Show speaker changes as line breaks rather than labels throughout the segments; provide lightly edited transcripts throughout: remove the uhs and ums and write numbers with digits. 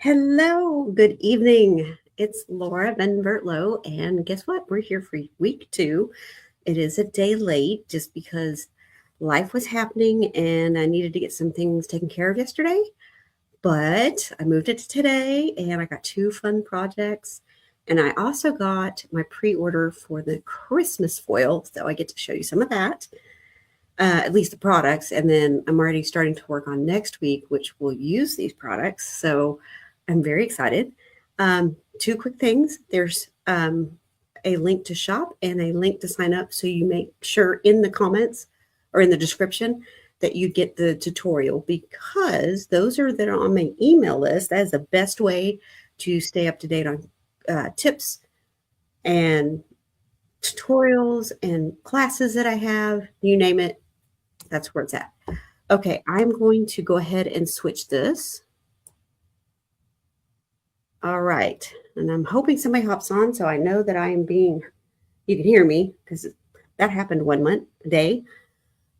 Hello, good evening. It's Laura Van Vertlo, and guess what? We're here for week 2. It is a day late just because life was happening and I needed to get some things taken care of yesterday. But I moved it to today and I got 2 fun projects. And I also got my pre-order for the Christmas foil, so I get to show you some of that, at least the products. And then I'm already starting to work on next week, which will use these products. So I'm very excited. 2 quick things. There's a link to shop and a link to sign up. So you make sure in the comments or in the description that you get the tutorial, because those are that are on my email list. That is the best way to stay up to date on tips and tutorials and classes that I have. You name it, that's where it's at. Okay, I'm going to go ahead and switch this. All right, and I'm hoping somebody hops on so I know that I am being, you can hear me, because that happened one day.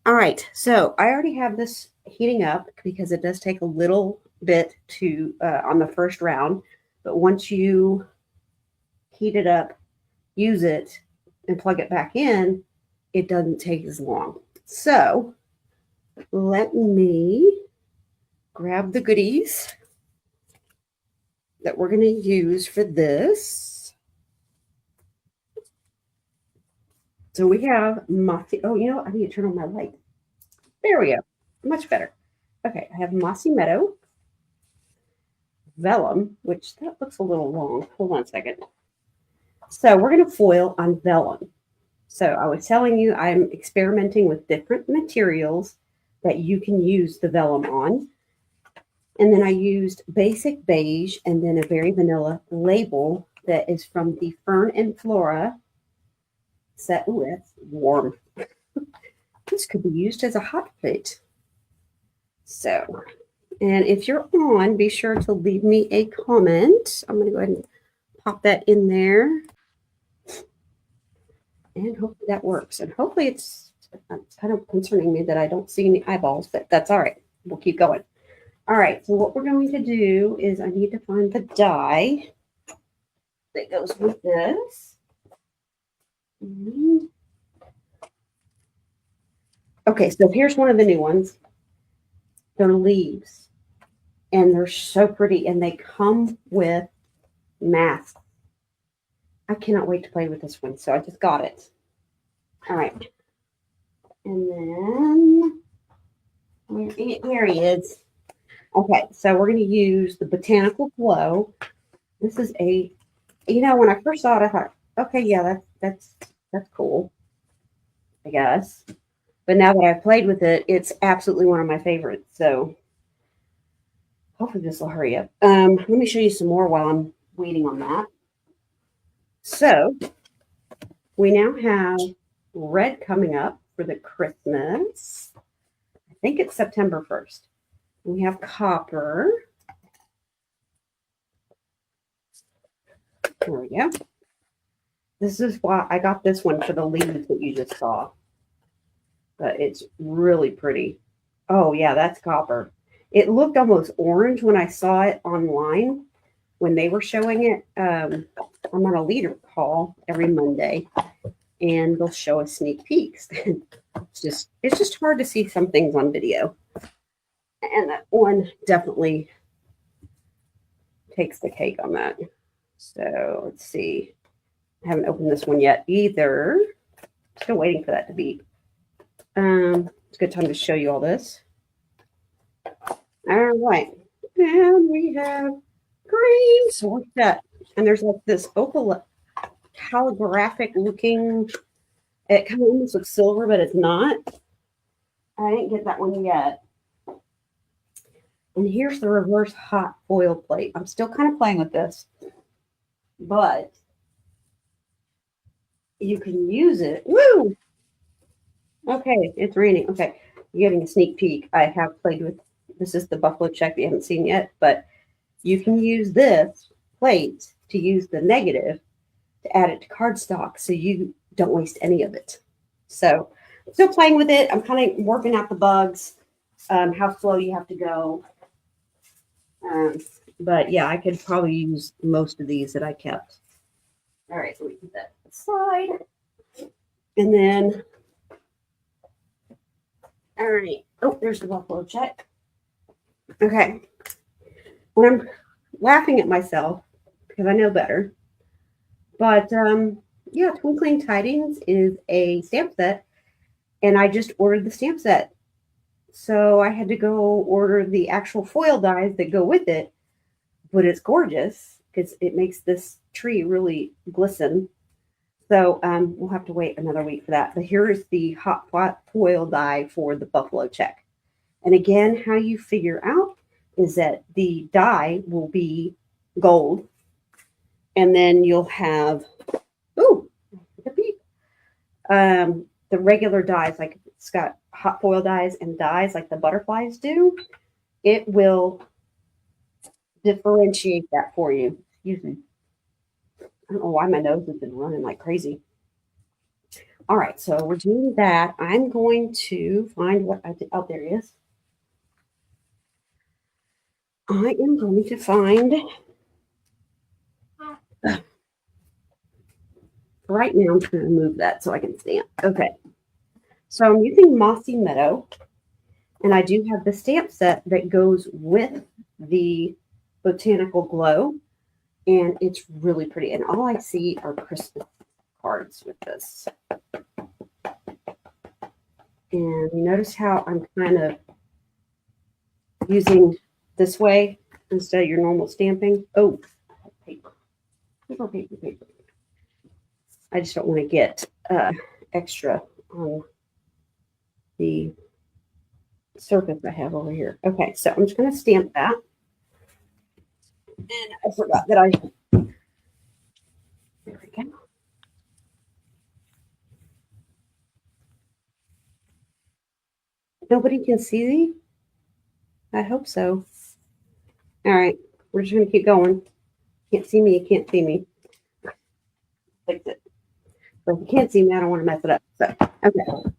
All right, so I already have this heating up because it does take a little bit to on the first round, but once you heat it up, use it, and plug it back in, it doesn't take as long. So let me grab the goodies that we're going to use for this. So we have Mossy. Oh, you know what? I need to turn on my light. There we go. Much better. Okay, I have Mossy Meadow, Vellum, which that looks a little long. Hold on a second. So we're going to foil on vellum. So I was telling you I'm experimenting with different materials that you can use the vellum on. And then I used Basic Beige and then a very vanilla label that is from the Fern and Flora set. Ooh, that's warm. This could be used as a hot plate. So, and if you're on, be sure to leave me a comment. I'm going to go ahead and pop that in there. And hopefully that works. And hopefully it's kind of concerning me that I don't see any eyeballs, but that's all right. We'll keep going. All right, so what we're going to do is I need to find the die that goes with this. Okay, so here's one of the new ones. They're leaves, and they're so pretty, and they come with masks. I cannot wait to play with this one, so I just got it. All right. And then, there he is. Okay, so we're going to use the Botanical Glow. This is a, when I first saw it, I thought, okay, yeah, that's cool, I guess. But now that I've played with it, it's absolutely one of my favorites. So hopefully this will hurry up. Let me show you some more while I'm waiting on that. So we now have red coming up for the Christmas. I think it's September 1st. We have copper. There we go. This is why I got this one for the leaves that you just saw. But it's really pretty. Oh, yeah, that's copper. It looked almost orange when I saw it online when they were showing it. I'm on a leader call every Monday, and they'll show us sneak peeks. It's just hard to see some things on video. And that one definitely takes the cake on that. So let's see. I haven't opened this one yet either. Still waiting for that to be. It's a good time to show you all this. All right. And we have green. So what's that? And there's like this opal holographic looking. It kind of almost looks silver, but it's not. I didn't get that one yet. And here's the reverse hot foil plate. I'm still kind of playing with this, but you can use it. Woo! Okay, it's raining. Okay, you're getting a sneak peek. I have played with, this is the buffalo check that you haven't seen yet, but you can use this plate to use the negative to add it to cardstock so you don't waste any of it. So I'm still playing with it. I'm kind of working out the bugs, how slow you have to go. But yeah, I could probably use most of these that I kept. All right, so we put that aside. And then, all right. Oh, there's the buffalo check. Okay. And I'm laughing at myself because I know better. But yeah, Twinkling Tidings is a stamp set, and I just ordered the stamp set. So I had to go order the actual foil dies that go with it, but it's gorgeous because it makes this tree really glisten. So we'll have to wait another week for that. But here is the hot foil die for the buffalo check. And again, how you figure out is that the die will be gold, and then you'll have the regular dies, like it's got hot foil dies and dies like the butterflies do. It will differentiate that for you. Excuse me. I don't know why my nose has been running like crazy. All right, so we're doing that. I'm going to find what I did. Oh, there it is. I am going to find. Right now, I'm trying to move that so I can stamp. Okay. So I'm using Mossy Meadow, and I do have the stamp set that goes with the Botanical Glow, and it's really pretty. And all I see are Christmas cards with this. And you notice how I'm kind of using this way instead of your normal stamping. Oh, paper. Paper. I just don't want to get extra on the surface I have over here. Okay, so I'm just going to stamp that. And I forgot that I... There we go. Nobody can see these? I hope so. All right, we're just going to keep going. Can't see me, you can't see me. Fix it. But if you can't see me, I don't want to mess it up. So, okay.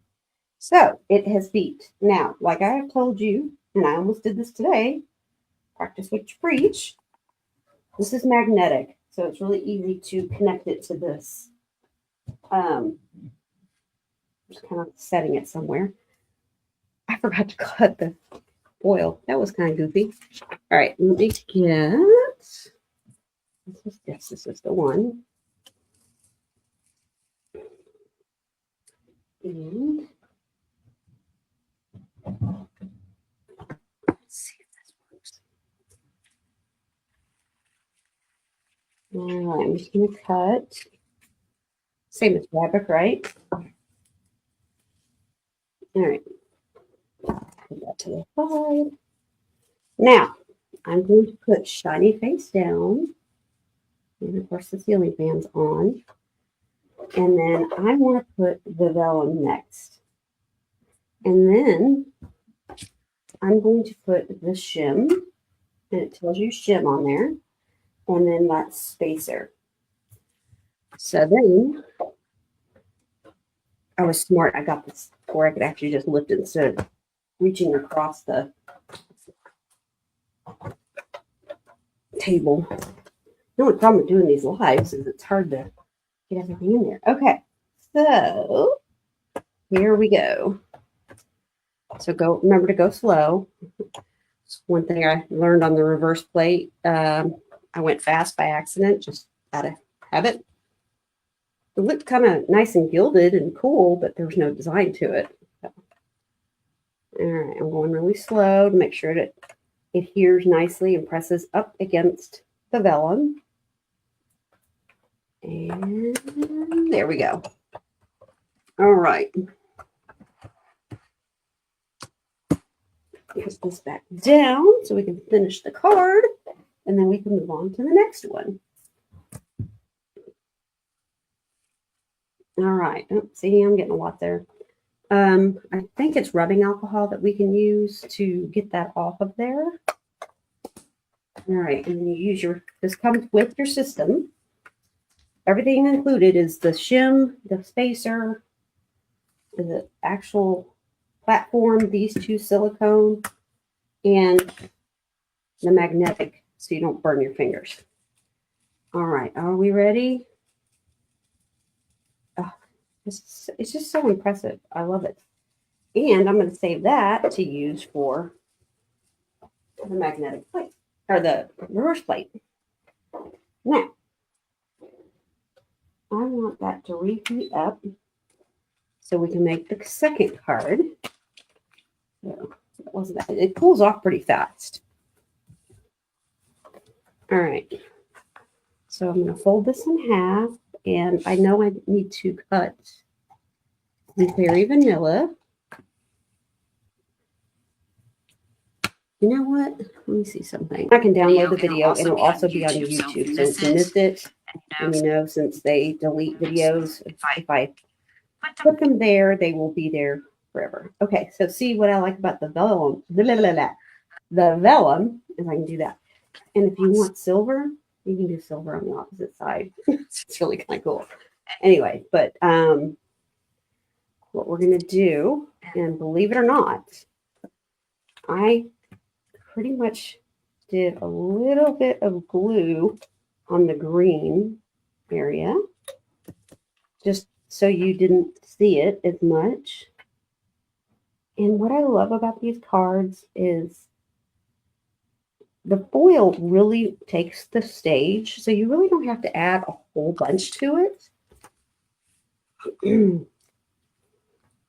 So it has beat. Now, like I have told you, and I almost did this today, practice what you preach. This is magnetic, so it's really easy to connect it to this. Just kind of setting it somewhere. I forgot to cut the foil. That was kind of goofy. All right, let me get. This is the one. And let's see if this works. All right, I'm just going to cut. Same as fabric, right? All right. Put that to the side. Now, I'm going to put Shiny Face down. And of course, the ceiling fan's on. And then I want to put the vellum next. And then I'm going to put the shim. And it tells you shim on there. And then that spacer. So then I was smart. I got this where I could actually just lift it instead of reaching across the table. The only problem with doing these lives is it's hard to get everything in there. Okay, so here we go. So remember to go slow. One thing I learned on the reverse plate, I went fast by accident, just out of habit. It looked kind of nice and gilded and cool, but there was no design to it. So, all right, I'm going really slow to make sure that it adheres nicely and presses up against the vellum. And there we go. All right. Put this back down so we can finish the card, and then we can move on to the next one. All right. Oh, see, I'm getting a lot there. I think it's rubbing alcohol that we can use to get that off of there. All right, and then you use this comes with your system. Everything included is the shim, the spacer, the actual platform, these two silicone, and the magnetic so you don't burn your fingers. All right, are we ready? Oh, it's just so impressive. I love it. And I'm going to save that to use for the magnetic plate, or the reverse plate. Now, I want that to reheat up so we can make the second card. So that wasn't that. It cools off pretty fast. All right. So I'm going to fold this in half, and I know I need to cut the Fairy Vanilla. You know what? Let me see something. I can download the video, and it'll also be on YouTube. So if you missed it, and you know, since they delete videos, if I put them there, they will be there forever. Okay, so see what I like about the vellum. The vellum, if I can do that. And if you want silver, you can do silver on the opposite side. It's really kind of cool. Anyway, but what we're going to do, and believe it or not, I pretty much did a little bit of glue on the green area, just so you didn't see it as much. And what I love about these cards is the foil really takes the stage, so you really don't have to add a whole bunch to it.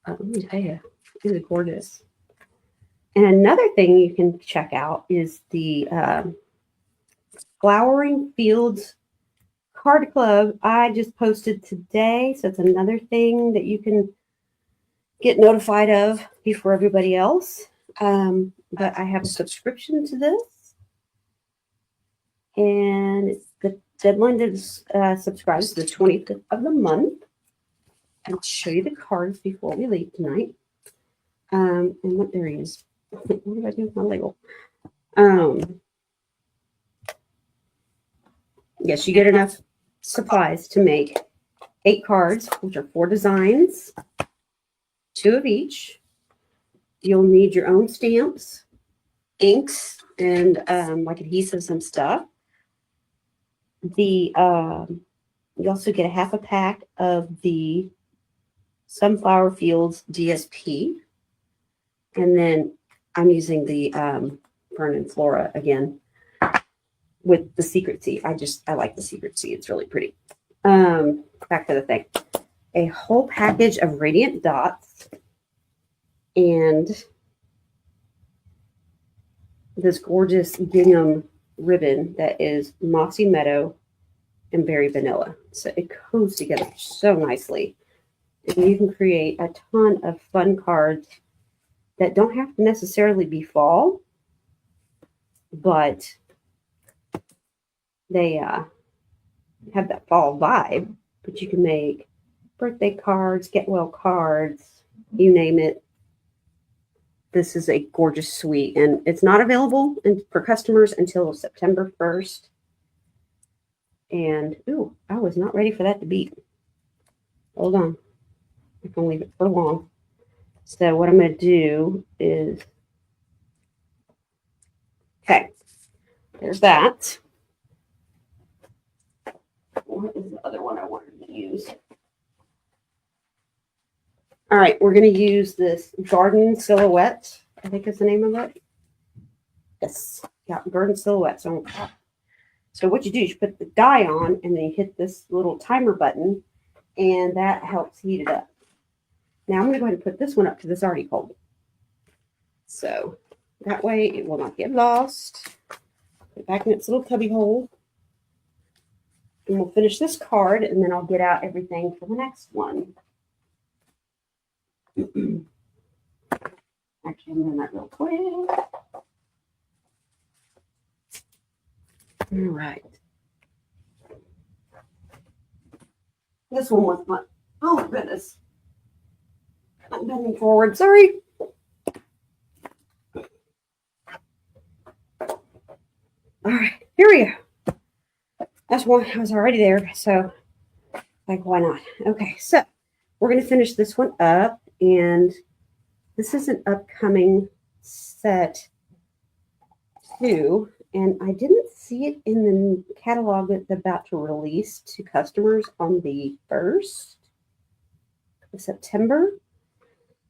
Let me tell you, it is gorgeous. And another thing you can check out is the Flowering Fields Card Club. I just posted today, so it's another thing that you can get notified of before everybody else. But I have a subscription to this, and the deadline to subscribe is the 25th of the month. I'll show you the cards before we leave tonight. And what there he is. What did I do with my label? Yes, you get enough supplies to make 8 cards, which are 4 designs, 2 of each. You'll need your own stamps, inks, and like adhesives and stuff. You also get a half a pack of the Sunflower Fields DSP, and then I'm using the Fern and Flora again with the Secret Sea. I like the Secret Sea. It's really pretty. Back to the thing. A whole package of Radiant Dots and this gorgeous gingham ribbon that is Mossy Meadow and Berry Vanilla. So it goes together so nicely. And you can create a ton of fun cards that don't have to necessarily be fall, but they have that fall vibe. But you can make birthday cards, get well cards, you name it. This is a gorgeous suite, and it's not available for customers until September 1st. And, ooh, I was not ready for that to beep. Hold on. I can leave it for long. So what I'm going to do is, okay, there's that. What is the other one I wanted to use? All right, we're going to use this Garden Silhouette. I think is the name of it. Yes, yeah, Garden Silhouette. So what you do is you put the die on, and then you hit this little timer button, and that helps heat it up. Now I'm going to go ahead and put this one up because it's already cold. So that way it will not get lost. Put it back in its little cubby hole. And we'll finish this card, and then I'll get out everything for the next one. Actually, I'm doing that real quick. All right. This one was fun. Oh, goodness. I'm bending forward. Sorry. All right. Here we go. That's one. I was already there. So, like, why not? Okay. So, we're going to finish this one up. And this is an upcoming set 2. And I didn't see it in the catalog that's about to release to customers on the 1st of September.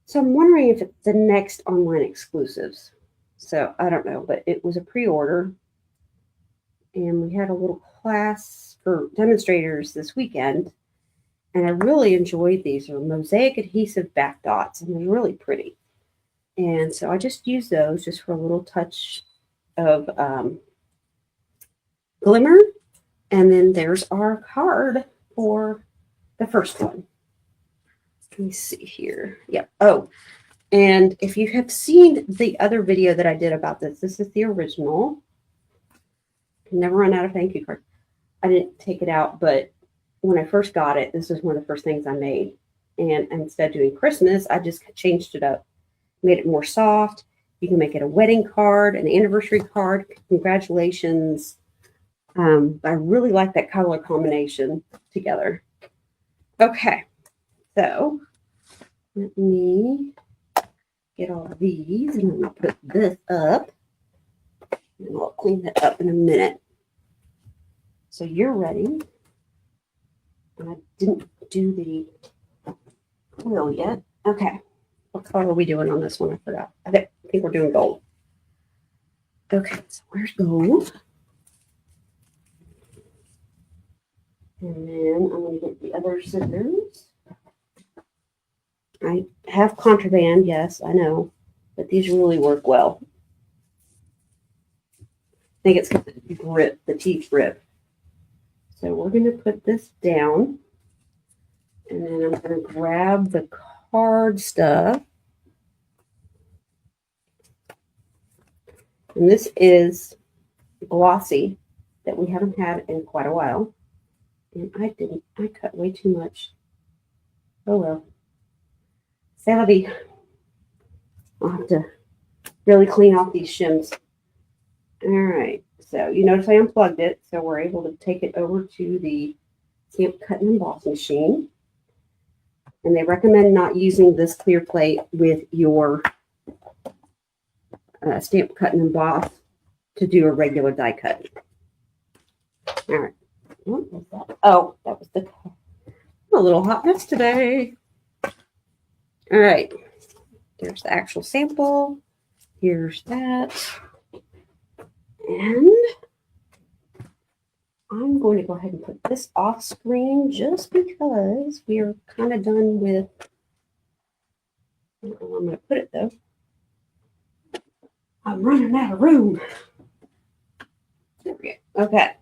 So I'm wondering if it's the next online exclusives. So I don't know, but it was a pre-order. And we had a little class for demonstrators this weekend. And I really enjoyed these. They're mosaic adhesive back dots, and they're really pretty. And so I just used those just for a little touch of glimmer. And then there's our card for the first one. Let me see here. Yep. Oh, and if you have seen the other video that I did about this, this is the original. Never run out of thank you cards. I didn't take it out, but when I first got it, this was one of the first things I made. And instead of doing Christmas, I just changed it up, made it more soft. You can make it a wedding card, an anniversary card. Congratulations. I really like that color combination together. Okay, so let me get all of these, and then I'll put this up, and I'll clean that up in a minute. So you're ready. And I didn't do the quill yet. Okay, what color are we doing on this one? I forgot. I think we're doing gold. Okay, so where's gold? And then I'm going to get the other scissors. I have contraband, yes, I know, but these really work well. I think it's got the grip, the teeth grip. So we're going to put this down, and then I'm going to grab the card stuff. And this is Glossy that we haven't had in quite a while. And I cut way too much. Oh well. C'est la vie. I'll have to really clean off these shims. All right. So you notice I unplugged it, so we're able to take it over to the stamp cut and emboss machine. And they recommend not using this clear plate with your stamp cut and emboss to do a regular die cut. All right. What was that? Oh, that was I'm a little hot mess today. All right. There's the actual sample. Here's that. And I'm going to go ahead and put this off screen just because we are kind of done with, I don't know where I'm going to put it though. I'm running out of room. There we go. Okay.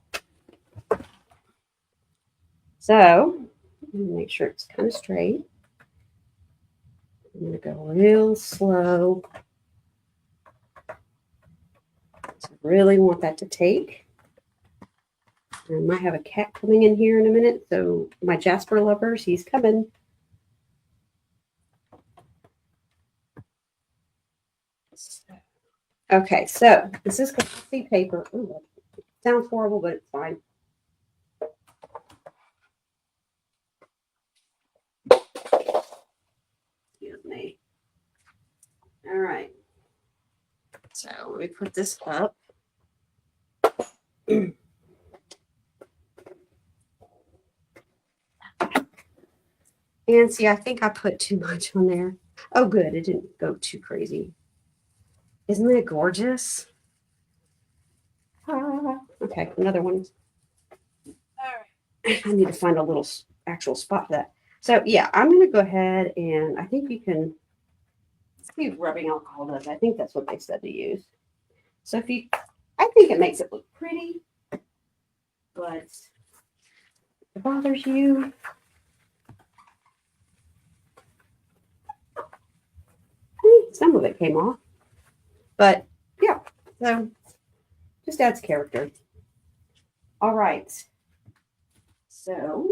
So, make sure it's kind of straight. I'm going to go real slow. So I really want that to take. I might have a cat coming in here in a minute. So my Jasper lovers, he's coming. Okay, so this is Glossy Paper. Ooh, it sounds horrible, but it's fine. Excuse me. All right. So let me put this up. And see, I think I put too much on there. Oh, good. It didn't go too crazy. Isn't it gorgeous? Okay, another one. All right. I need to find a little actual spot for that. So, yeah, I'm going to go ahead and I think you can use rubbing alcohol does. I think that's what they said to use. So, I think it makes it look pretty, but if it bothers you, some of it came off. But yeah, so just adds character. All right. So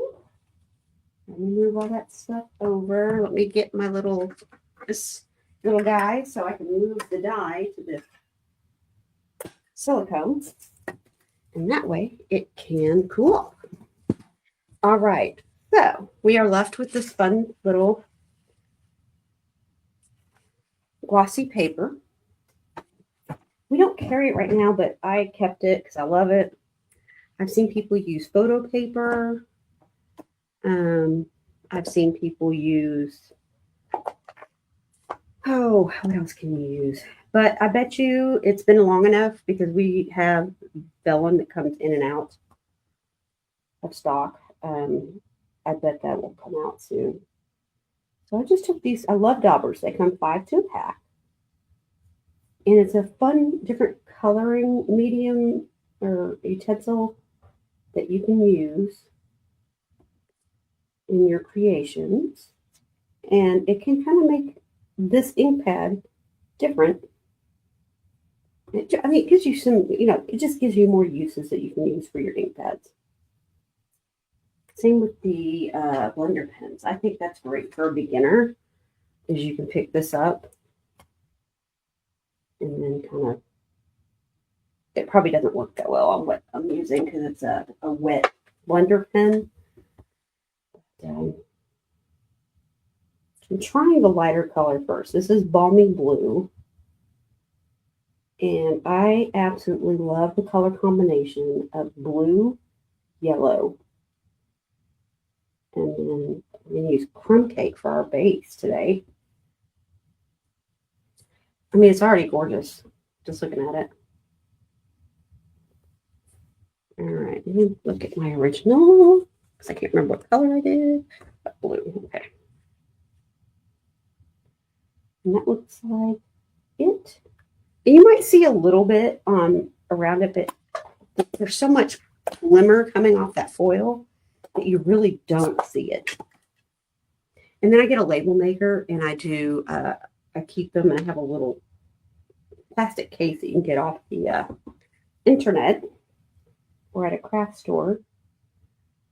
let me move all that stuff over. Let me get my this little guy so I can move the die to the silicone. And that way it can cool off. All right. So we are left with this fun little glossy paper. We don't don't carry it right now, but I kept it because I love it. I've seen people use photo paper. I've seen people use, oh, what else can you use? But I bet you it's been long enough because we have vellum that comes in and out of stock. I bet that will come out soon. So I just took these. I love Daubers. They come 5 to a pack. And it's a fun, different coloring medium or utensil that you can use in your creations. And it can kind of make this ink pad different. I mean, it gives you some, it just gives you more uses that you can use for your ink pads. Same with the blender pens. I think that's great for a beginner, is you can pick this up and then kind of, it probably doesn't work that well on what I'm using because it's a wet blender pen. I'm trying the lighter color first. This is Balmy Blue. And I absolutely love the color combination of blue, yellow. And then we're going to use crumb cake for our base today. I mean, it's already gorgeous, just looking at it. All right, let me look at my original, because I can't remember what color I did. Blue, okay. And that looks like it. And you might see a little bit around it, but there's so much glimmer coming off that foil that you really don't see it. And then I get a label maker, and I do, I keep them, and I have a little plastic case that you can get off the internet or at a craft store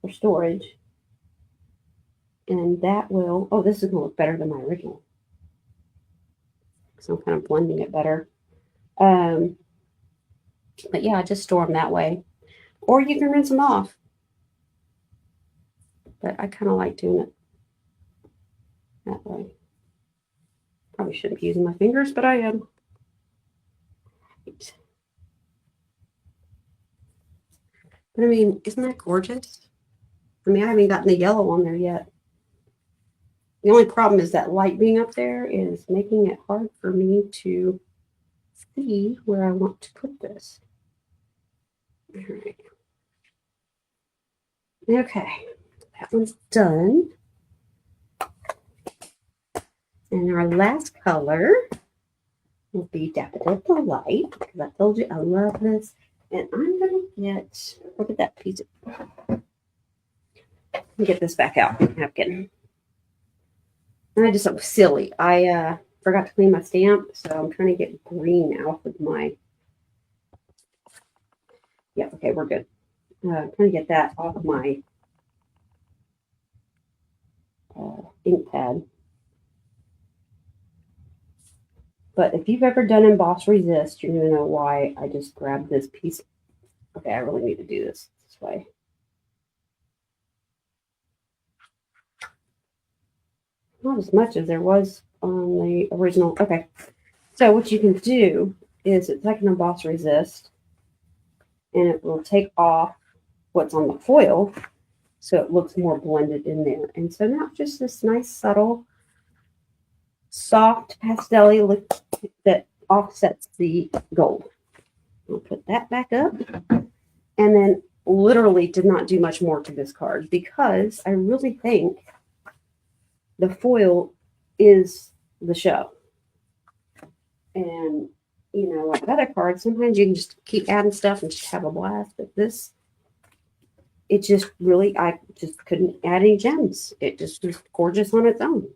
for storage. And that will, oh, this is going to look better than my original. So I'm kind of blending it better. But yeah, I just store them that way. Or you can rinse them off. But I kind of like doing it that way. Probably shouldn't be using my fingers, but I am. Right. But I mean, isn't that gorgeous? I mean, I haven't gotten the yellow on there yet. The only problem is that light being up there is making it hard for me to see where I want to put this. All right. Okay, that one's done. And our last color will be Daffodil Delight, because I told you I love this. And I'm going to get, look at that piece of, let me get this back out, napkin. And I just, so silly. I forgot to clean my stamp, so I'm trying to get green out of my, yeah, okay, we're good. I'm trying to get that off my ink pad. But if you've ever done Emboss Resist, you're going to know why I just grabbed this piece. Okay, I really need to do this way. Not as much as there was on the original. Okay, so what you can do is it's like an Emboss Resist, and it will take off what's on the foil so it looks more blended in there. And so now just this nice, subtle, soft pastel-y look that offsets the gold. I'll put that back up. And then literally did not do much more to this card because I really think the foil is the show. And, you know, like other cards, sometimes you can just keep adding stuff and just have a blast. But this, it just really, I just couldn't add any gems. It just was gorgeous on its own.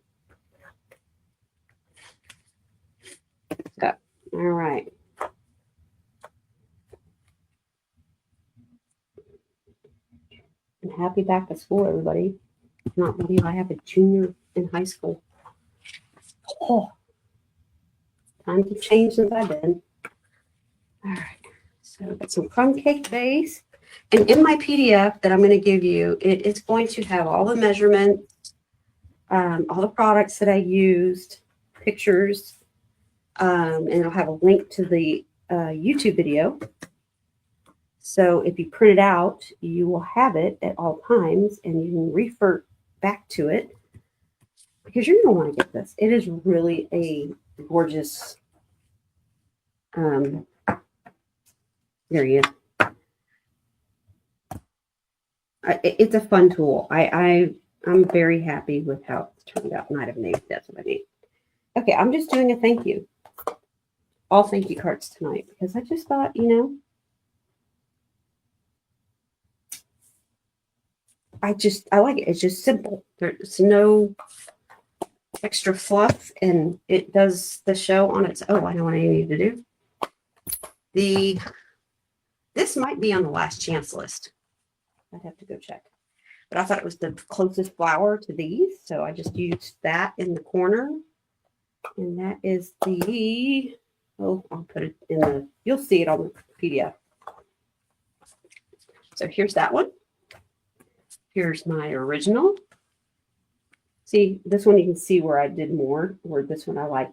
So, all right. And happy back to school, everybody. I cannot believe I have a junior in high school. Oh, time to change since I've been. All right. So I've got some crumb cake base. And in my PDF that I'm going to give you, it is going to have all the measurements, all the products that I used, pictures, and it'll have a link to the YouTube video. So if you print it out, you will have it at all times and you can refer back to it because you're going to want to get this. It is really a gorgeous, there you go. It's a fun tool. I'm very happy with how it's turned out. Might have made that's what I need. Okay, I'm just doing a thank you. All thank you cards tonight because I just thought, you know, I like it. It's just simple. There's no extra fluff, and it does the show on its. Oh, I know what I need to do. This might be on the last chance list. I'd have to go check. But I thought it was the closest flower to these, so I just used that in the corner. And that is the, oh, I'll put it in the, you'll see it on the PDF. So here's that one. Here's my original. See, this one you can see where I did more, where this one I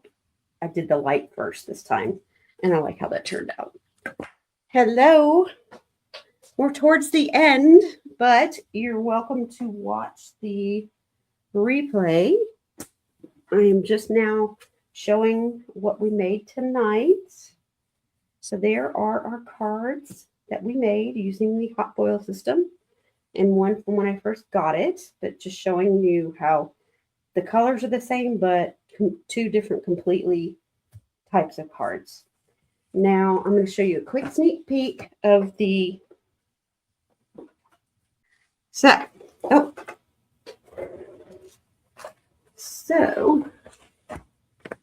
did the light first this time. And I like how that turned out. Hello. We're towards the end, but you're welcome to watch the replay. I am just now showing what we made tonight. So there are our cards that we made using the hot foil system, and one from when I first got it, but just showing you how the colors are the same, but two different completely types of cards. Now I'm going to show you a quick sneak peek of the set. Oh, so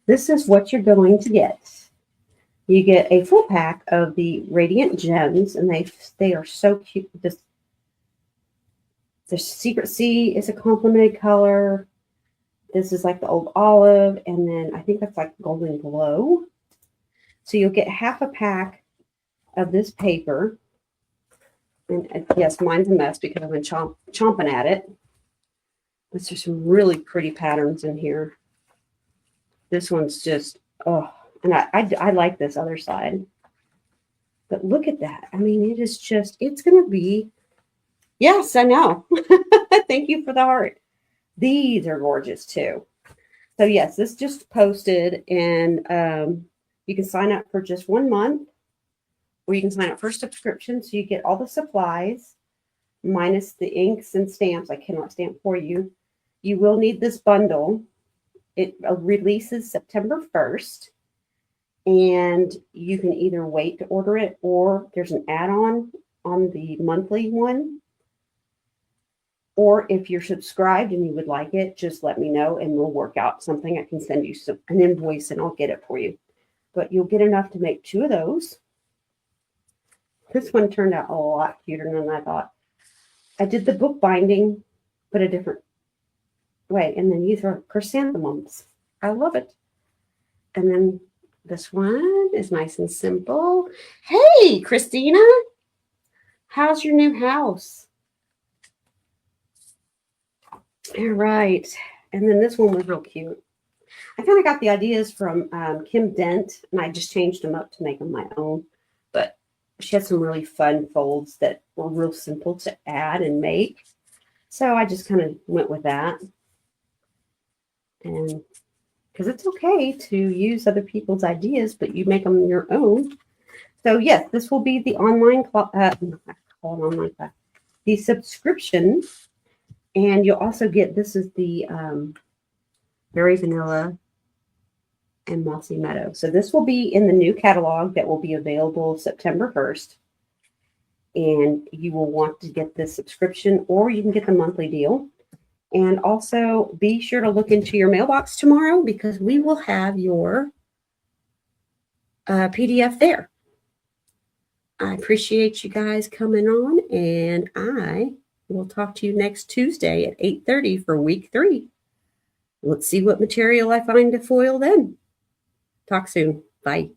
this is what you're going to get. You get a full pack of the Radiant Gems, and they are so cute. The Secret Sea is a complemented color. This is like the old olive, and then I think that's like golden glow. So you'll get half a pack of this paper. And yes, mine's a mess because I've been chomping at it. But there's some really pretty patterns in here. This one's just, oh, and I like this other side. But look at that. I mean, it is just, it's going to be, yes, I know. Thank you for the heart. These are gorgeous too. So yes, this just posted, and you can sign up for just 1 month, or you can sign up for a subscription, so you get all the supplies minus the inks and stamps. I cannot stamp for you. You will need this bundle. It releases September 1st, and you can either wait to order it, or there's an add-on on the monthly one. Or if you're subscribed and you would like it, just let me know and we'll work out something. I can send you an invoice and I'll get it for you. But you'll get enough to make 2 of those. This one turned out a lot cuter than I thought. I did the book binding, but a different way. And then these are chrysanthemums. I love it. And then this one is nice and simple. Hey, Christina. How's your new house? All right. And then this one was real cute. I kind of got the ideas from Kim Dent, and I just changed them up to make them my own. But she had some really fun folds that were real simple to add and make. So I just kind of went with that. And because it's okay to use other people's ideas, but you make them your own. So yes, this will be the online class, the subscription. And you'll also get, this is the Berry Vanilla and Mossy Meadow. So this will be in the new catalog that will be available September 1st. And you will want to get this subscription, or you can get the monthly deal. And also be sure to look into your mailbox tomorrow, because we will have your PDF there. I appreciate you guys coming on, and I will talk to you next Tuesday at 8:30 for week 3. Let's see what material I find to foil then. Talk soon. Bye.